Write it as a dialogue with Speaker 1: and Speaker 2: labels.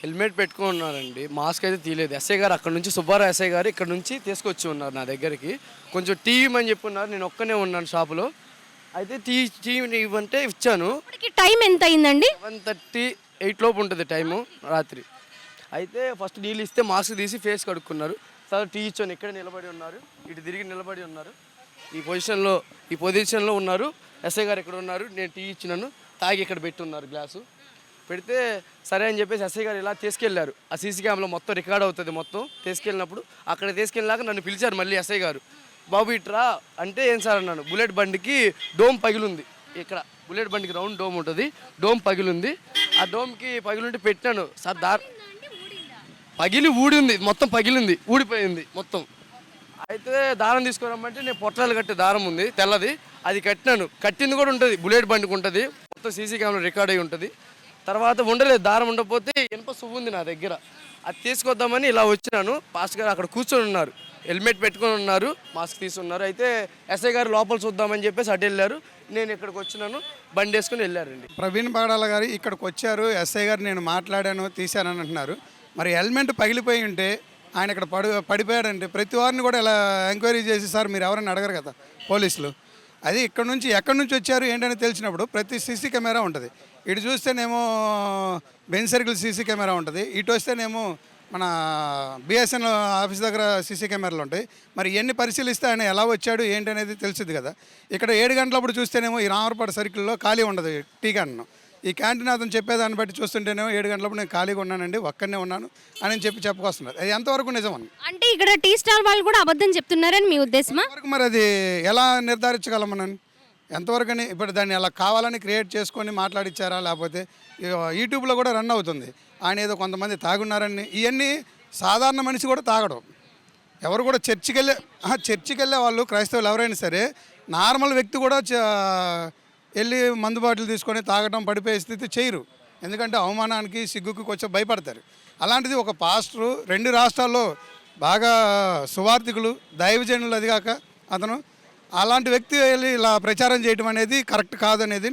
Speaker 1: Helmet పెట్టుకొని ఉన్నారండి, mask అయితే తీయలేదు. ఎస్ఐ గారు అక్కడ నుంచి, సుబ్బారావు ఎస్ఐ గారు ఇక్కడ నుంచి తీసుకొచ్చి ఉన్నారు నా దగ్గరికి. కొంచెం టీ ఇవ్వమని చెప్పి ఉన్నారు. నేను ఒక్కనే ఉన్నాను షాపులో. అయితే టీ ఇవ్వంటే ఇచ్చాను.
Speaker 2: ఇప్పటికి టైం ఎంత అయిందండి?
Speaker 1: 7:38 లోపు ఉంటుంది టైము రాత్రి. అయితే ఫస్ట్ నీళ్ళు ఇస్తే మాస్క్ తీసి ఫేస్ కడుక్కున్నారు. తర్వాత టీ ఇచ్చాను. ఇక్కడ నిలబడి ఉన్నారు, ఇటు తిరిగి నిలబడి ఉన్నారు. ఈ పొజిషన్లో ఉన్నారు. ఎస్ఐ గారు ఇక్కడ ఉన్నారు. నేను టీ ఇచ్చినాను, తాగి ఇక్కడ పెట్టి ఉన్నారు గ్లాసు. పెడితే సరే అని చెప్పేసి ఎస్ఐ గారు ఇలా తీసుకెళ్లారు. ఆ సీసీ కెమెరాలో మొత్తం రికార్డ్ అవుతుంది. మొత్తం తీసుకెళ్ళినప్పుడు అక్కడ తీసుకెళ్ళినాక నన్ను పిలిచారు మళ్ళీ ఎస్ఐ గారు. బాబు ఇట్రా అంటే, ఏం సార్ అన్నాను. బుల్లెట్ బండికి డోమ్ పగిలింది. ఇక్కడ బుల్లెట్ బండికి రౌండ్ డోమ్ ఉంటుంది, డోమ్ పగిలింది. ఆ డోమ్కి పగిలింటే పెట్టినాను సార్. పగిలి ఊడింది, మొత్తం పగిలింది, ఊడిపోయింది మొత్తం. అయితే దారం తీసుకురమ్మంటే నేను పొట్టాలు కట్టే దారం ఉంది తెల్లది, అది కట్టినాను. కట్టింది కూడా ఉంటుంది, బుల్లెట్ బండికి ఉంటుంది, మొత్తం సీసీ కెమెరా రికార్డ్ అయి ఉంటుంది. తర్వాత ఉండలేదు, దారం ఉండకపోతే ఇనుప సువ్వు ఉంది నా దగ్గర, అది తీసుకొద్దామని ఇలా వచ్చినాను. పాస్టర్ గారు అక్కడ కూర్చొని ఉన్నారు, హెల్మెట్ పెట్టుకొని ఉన్నారు, మాస్క్ తీసుకున్నారు. అయితే ఎస్ఐ గారు లోపల చూద్దామని చెప్పేసి అటు వెళ్ళారు. నేను ఇక్కడికి వచ్చినాను, బండి వేసుకుని వెళ్ళారండి.
Speaker 3: ప్రవీణ్ పగడాల గారు ఇక్కడికి వచ్చారు, ఎస్ఐ గారు నేను మాట్లాడాను తీశానని అంటున్నారు. మరి హెల్మెట్ పగిలిపోయి ఉంటే ఆయన ఇక్కడ పడిపోయాడంటే ప్రతి వారిని కూడా ఇలా ఎంక్వైరీ చేసి సార్ మీరు ఎవరైనా అడగరు కదా పోలీసులు. అది ఇక్కడ నుంచి ఎక్కడి నుంచి వచ్చారు ఏంటని తెలిసినప్పుడు ప్రతి సీసీ కెమెరా ఉంటుంది. ఇటు చూస్తేనేమో బెంజ్ సర్కిల్ సీసీ కెమెరా ఉంటుంది, ఇటు వస్తేనేమో మన బిఎస్ఎన్ ఆఫీస్ దగ్గర సీసీ కెమెరాలు ఉంటాయి. మరి ఇవన్నీ పరిశీలిస్తే ఆయన ఎలా వచ్చాడు ఏంటి అనేది తెలిసింది కదా. ఇక్కడ 7 గంటలప్పుడు చూస్తేనేమో ఈ రామరపాడు సర్కిల్లో ఖాళీ ఉండదు టీ క్యాంటీన్. ఈ క్యాంటీన్ అతను చెప్పేదాన్ని బట్టి చూస్తుంటేనేమో 7 గంటలప్పుడు నేను ఖాళీగా ఉన్నానండి, ఒక్కనే ఉన్నాను అని చెప్పుకొస్తున్నారు. అది ఎంతవరకు నిజం అని
Speaker 2: అంటే ఇక్కడ టీ స్టాల్ వాళ్ళు కూడా అబద్ధం చెప్తున్నారని మీ ఉద్దేశమా?
Speaker 3: ఎంతవరకు మరి అది ఎలా నిర్ధారించగలం మనం? ఎంతవరకు అని ఇప్పుడు దాన్ని అలా కావాలని క్రియేట్ చేసుకొని మాట్లాడిచ్చారా, లేకపోతే యూట్యూబ్లో కూడా రన్ అవుతుంది ఆయన ఏదో కొంతమంది తాగున్నారని. ఇవన్నీ సాధారణ మనిషి కూడా తాగడం. ఎవరు కూడా చర్చికి వెళ్ళే వాళ్ళు క్రైస్తవులు ఎవరైనా సరే నార్మల్ వ్యక్తి కూడా వెళ్ళి మందు బాటిల్ తీసుకొని తాగడం పడిపోయే స్థితి చేయరు. ఎందుకంటే అవమానానికి సిగ్గుకి కొంచెం భయపడతారు. అలాంటిది ఒక పాస్టరు 2 రాష్ట్రాల్లో బాగా సువార్థికులు దైవజనులు, అది కాక అతను అలాంటి వ్యక్తి వెళ్ళి ఇలా ప్రచారం చేయడం అనేది కరెక్ట్ కాదనేది